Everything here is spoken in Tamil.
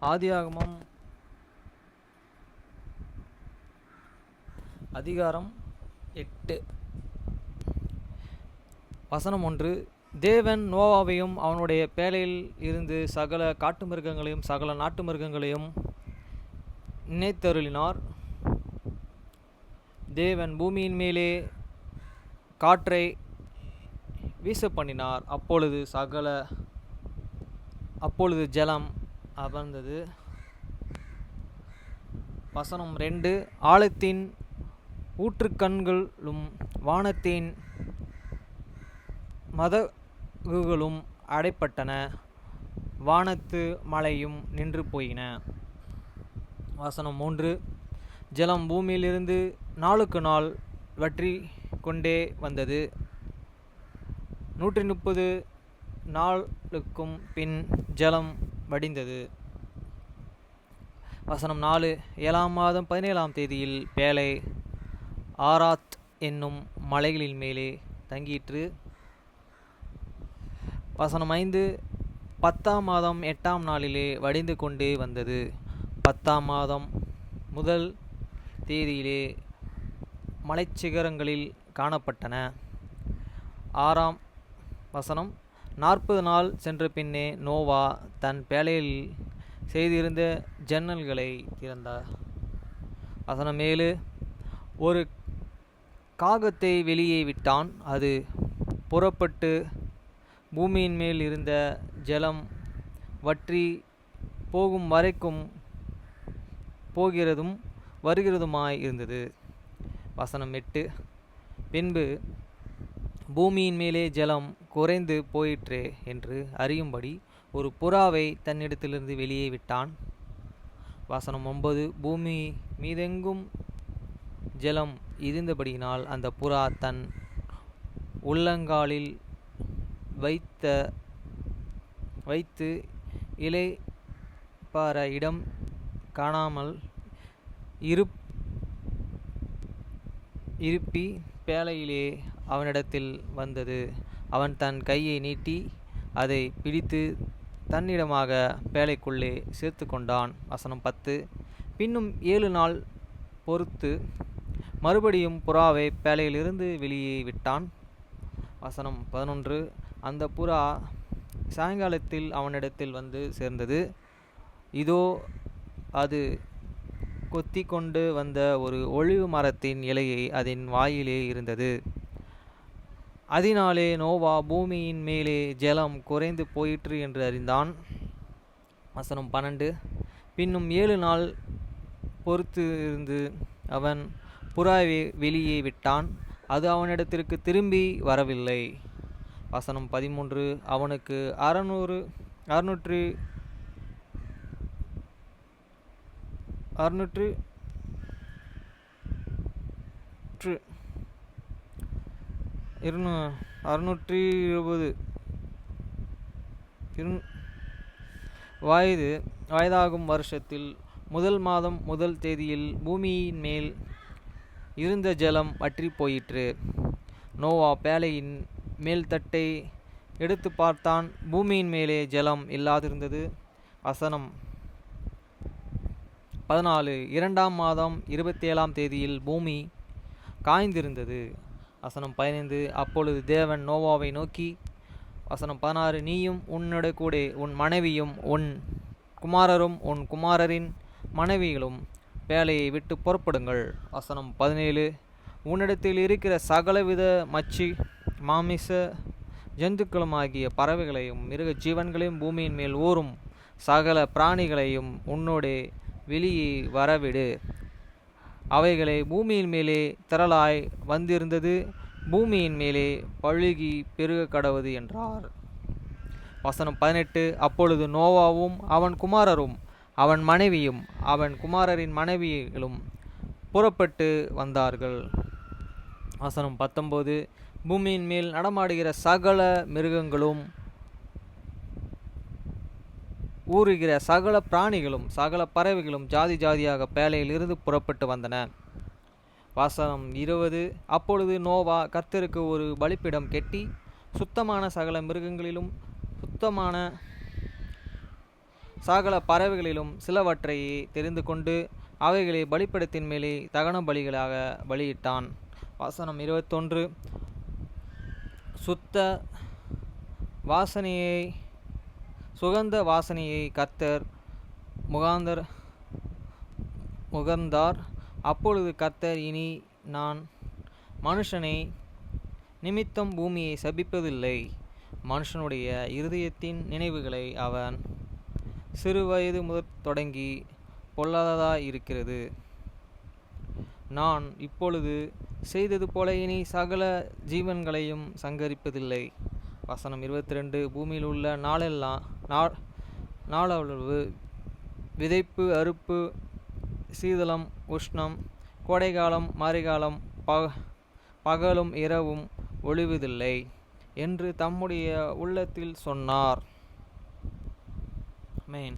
ஆதியாகமம் அதிகாரம் 8 வசனம் 1. தேவன் நோவாவையும் அவனுடைய பேழையில் இருந்து சகல காட்டு மிருகங்களையும் சகல நாட்டு மிருகங்களையும் நினைத்தருளினார். தேவன் பூமியின் மேலே காற்றை வீச பண்ணினார். அப்பொழுது ஜலம் அமர்ந்தது. வசனம் 2. ஆழத்தின் ஊற்றுக்கண்களும் வானத்தின் மதகுகளும் அடைப்பட்டன, வானத்து மழையும் நின்று போயின. வசனம் 3. ஜலம் பூமியிலிருந்து நாளுக்கு நாள் வற்றி கொண்டே வந்தது. 130 நாளுக்கும் பின் ஜலம் வடிந்தது. வசனம் 4. 7ஆம் மாதம் 17ஆம் தேதியில் பேழை ஆராத் என்னும் மலைகளின் மேலே தங்கிற்று. வசனம் 5. 10ஆம் மாதம் 8ஆம் நாளிலே வடிந்து கொண்டே வந்தது. 10ஆம் மாதம் முதல் தேதியிலே மலைச்சிகரங்களில் காணப்பட்டன. 6ஆம் வசனம். 40 நாள் சென்ற பின்னே நோவா தன் பேழையில் செய்திருந்த ஜன்னல்களை திறந்தார். வசனம் 7. ஒரு காகத்தை வெளியே விட்டான். அது புறப்பட்டு பூமியின் மேல் இருந்த ஜலம் வற்றி போகும் வரைக்கும் போகிறதும் வருகிறதுமாய் இருந்தது. வசனம் 8. பின்பு பூமியின் மேலே ஜலம் குறைந்து போயிற்றே என்று அறியும்படி ஒரு புறாவை தன்னிடத்திலிருந்து வெளியே விட்டான். வசனம் 9. பூமி மீதெங்கும் ஜலம் இருந்தபடியினால் அந்த புறா தன் உள்ளங்காலில் வைத்து இளைப்பாற இடம் காணாமல் இருப்பி பேழையிலே அவனிடத்தில் வந்தது. அவன் தன் கையை நீட்டி அதை பிடித்து தன்னிடமாக பேழைக்குள்ளே சேர்த்து கொண்டான். வசனம் 10. பின்னும் 7 நாள் பொறுத்து மறுபடியும் புறாவை பேழையிலிருந்து வெளியே விட்டான். வசனம் 11. அந்த புறா சாயங்காலத்தில் அவனிடத்தில் வந்து சேர்ந்தது. இதோ அது கொத்தி கொண்டு வந்த ஒரு ஒலிவ மரத்தின் இலையை அதன் வாயிலே இருந்தது. அதனாலே நோவா பூமியின் மேலே ஜலம் குறைந்து போயிற்று என்று அறிந்தான். வசனம் 12. பின்னும் 7 நாள் பொறுத்து இருந்து அவன் புறாவை வெளியே விட்டான். அது அவனிடத்திற்கு திரும்பி வரவில்லை. வசனம் 13. அவனுக்கு 620 வயதாகும் வருஷத்தில் முதல் மாதம் முதல் தேதியில் பூமியின் மேல் இருந்த ஜலம் வற்றி போயிற்று. நோவா பேழையின் மேல்தட்டை எடுத்து பார்த்தான். பூமியின் மேலே ஜலம் இல்லாதிருந்தது. வசனம் 14. 2ஆம் மாதம் 27ஆம் தேதியில் பூமி காய்ந்திருந்தது. வசனம் 15. அப்பொழுது தேவன் நோவாவை நோக்கி. வசனம் 16. நீயும் உன்னுடைய கூட உன் மனைவியும் உன் குமாரரும் உன் குமாரரின் மனைவிகளும் பேழையை விட்டு புறப்படுங்கள். வசனம் 17. உன்னிடத்தில் இருக்கிற சகலவித மச்சி மாமிச ஜந்துக்களுமாகிய பறவைகளையும் மிருக ஜீவன்களையும் பூமியின் மேல் ஊறும் சகல பிராணிகளையும் உன்னோடே வெளியே வரவிடு. அவைகளை பூமியின் மேலே திரளாய் வந்திருந்தது, பூமியின் மேலே பழுகி பெருக கடவது என்றார். வசனம் 18. அப்பொழுது நோவாவும் அவன் குமாரரும் அவன் மனைவியும் அவன் குமாரரின் மனைவிகளும் புறப்பட்டு வந்தார்கள். வசனம் 19. பூமியின் மேல் நடமாடுகிற சகல மிருகங்களும் ஊறுகிற சகல பிராணிகளும் சகல பறவைகளும் ஜாதி ஜாதியாக பேழையில் இருந்து புறப்பட்டு வந்தன. வசனம் 20. அப்பொழுது நோவா கர்த்தருக்கு ஒரு பலிபீடம் கெட்டி, சுத்தமான சகல மிருகங்களிலும் சுத்தமான சகல பறவைகளிலும் சிலவற்றையே தெரிந்து கொண்டு அவைகளை பலிபீடத்தின் மேலே தகன பலிகளாக பலியிட்டான். வசனம் 21. சுகந்த வாசனையை கர்த்தர் முகர்ந்தார். அப்பொழுது கர்த்தர், இனி நான் மனுஷனை நிமித்தம் பூமியை சபிப்பதில்லை. மனுஷனுடைய இருதயத்தின் நினைவுகளை அவன் சிறுவயது முதற் தொடங்கி பொல்லாததாயிருக்கிறது. நான் இப்பொழுது செய்தது போல இனி சகல ஜீவன்களையும் சங்கரிப்பதில்லை. வசனம் 22. பூமியில் உள்ள நாளளவு விதைப்பு, அறுப்பு, சீதளம், உஷ்ணம், கோடைகாலம், மாரிகாலம், பகலும் இரவும் ஒழிவதில்லை என்று தம்முடைய உள்ளத்தில் சொன்னார். ஆமென்.